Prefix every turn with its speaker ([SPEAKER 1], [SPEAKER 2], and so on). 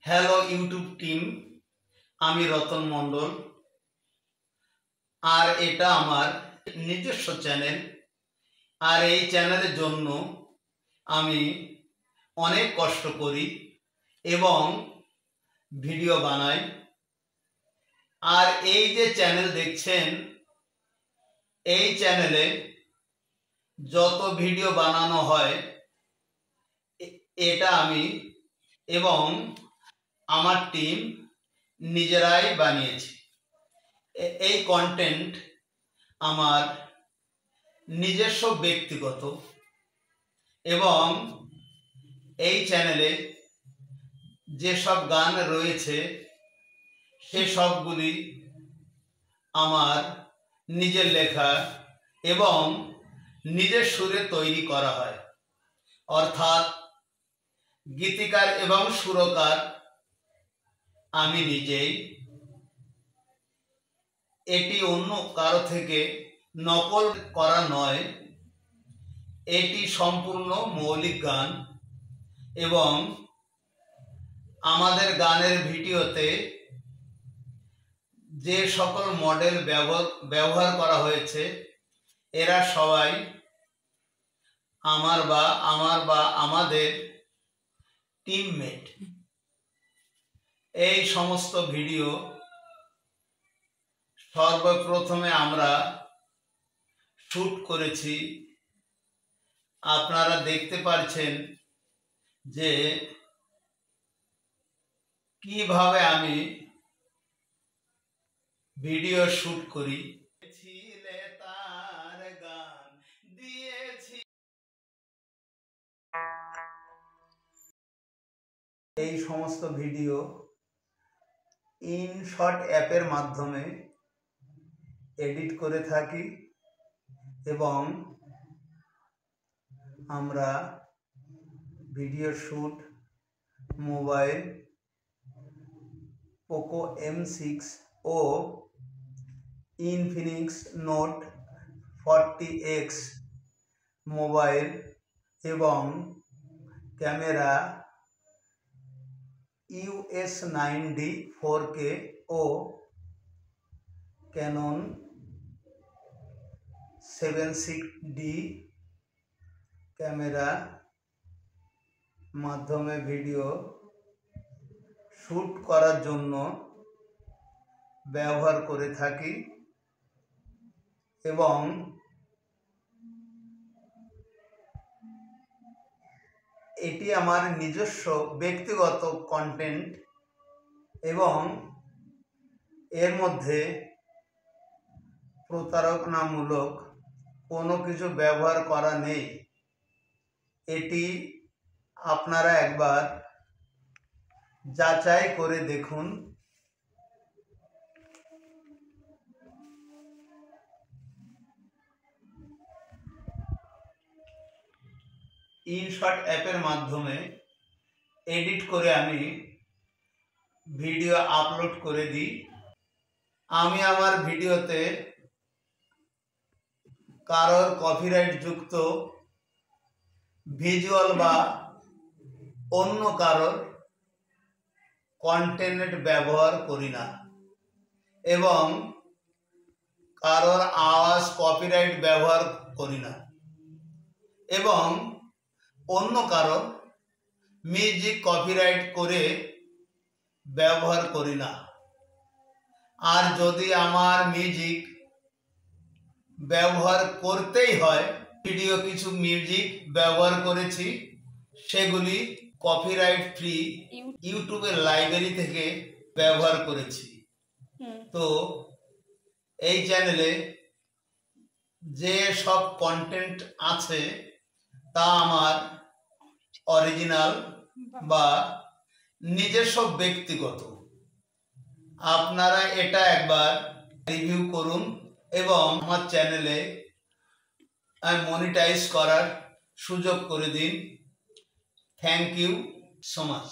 [SPEAKER 1] Hello YouTube team, আমি রতন মণ্ডল। আর এটা আমার নিজস্ব চ্যানেল। আর এই চ্যানেলের জন্য আমি অনেক কষ্ট করি এবং ভিডিও বানাই। আর এই যে চ্যানেল দেখছেন, এই চ্যানেলে যত ভিডিও বানানো হয় এটা আমি এবং আমার টিম নিজেরাই বানিয়েছি। এই কন্টেন্ট আমার নিজস্ব ব্যক্তিগত এবং এই চ্যানেলে যেসব গান রয়েছে সে সবগুলি আমার নিজের লেখা এবং নিজের সুরে তৈরি করা হয়, অর্থাৎ গীতিকার এবং সুরকার আমি নিজেই। এটি অন্য কারো থেকে নকল করা নয়, এটি সম্পূর্ণ মৌলিক গান এবং আমাদের গানের ভিডিওতে যে সকল মডেল ব্যবহার করা হয়েছে এরা সবাই আমার বা আমাদের টিমমেট। এই সমস্ত ভিডিও সর্বপ্রথমে আমরা শুট করেছি। আপনারা দেখতে পাচ্ছেন যে কিভাবে আমি ভিডিও শুট করি। তার গান দিয়েছি। এই সমস্ত ভিডিও ইনশট অ্যাপের মাধ্যমে এডিট করে থাকি এবং আমরা video shoot mobile Poco M6 ও ইনফিনিক্স নোট 40X মোবাইল এবং ক্যামেরা US9D 4K ও ক্যানন 76D ক্যামেরা মাধ্যমে ভিডিও শুট করার জন্য ব্যবহার করে থাকি এবং এটি আমার নিজস্ব ব্যক্তিগত কন্টেন্ট এবং এর মধ্যে প্রতারণামূলক কোনো কিছু ব্যবহার করা নেই। এটি আপনারা একবার যাচাই করে দেখুন। ইনশট অ্যাপের মাধ্যমে এডিট করে আমি ভিডিও আপলোড করে দিই। আমি আমার ভিডিওতে কারোর কপিরাইট যুক্ত ভিজুয়াল বা অন্য কারোর কন্টেন্ট ব্যবহার করি না এবং কারোর আওয়াজ কপিরাইট ব্যবহার করি না এবং অন্য কারো মিউজিক কপিরাইট করে ব্যবহার করি না। আর যদি আমার মিউজিক ব্যবহার করতেই হয়, ভিডিও কিছু মিউজিক ব্যবহার করেছি, সেগুলি কপিরাইট ফ্রি ইউটিউবের লাইব্রেরি থেকে ব্যবহার করেছি। তো এই চ্যানেলে যে সব কন্টেন্ট আছে তা আমার অরিজিনাল বা নিজস্ব ব্যক্তিগত। আপনারা এটা একবার রিভিউ করুন এবং আমার চ্যানেলে মনিটাইজ করার সুযোগ করে দিন। Thank you so much.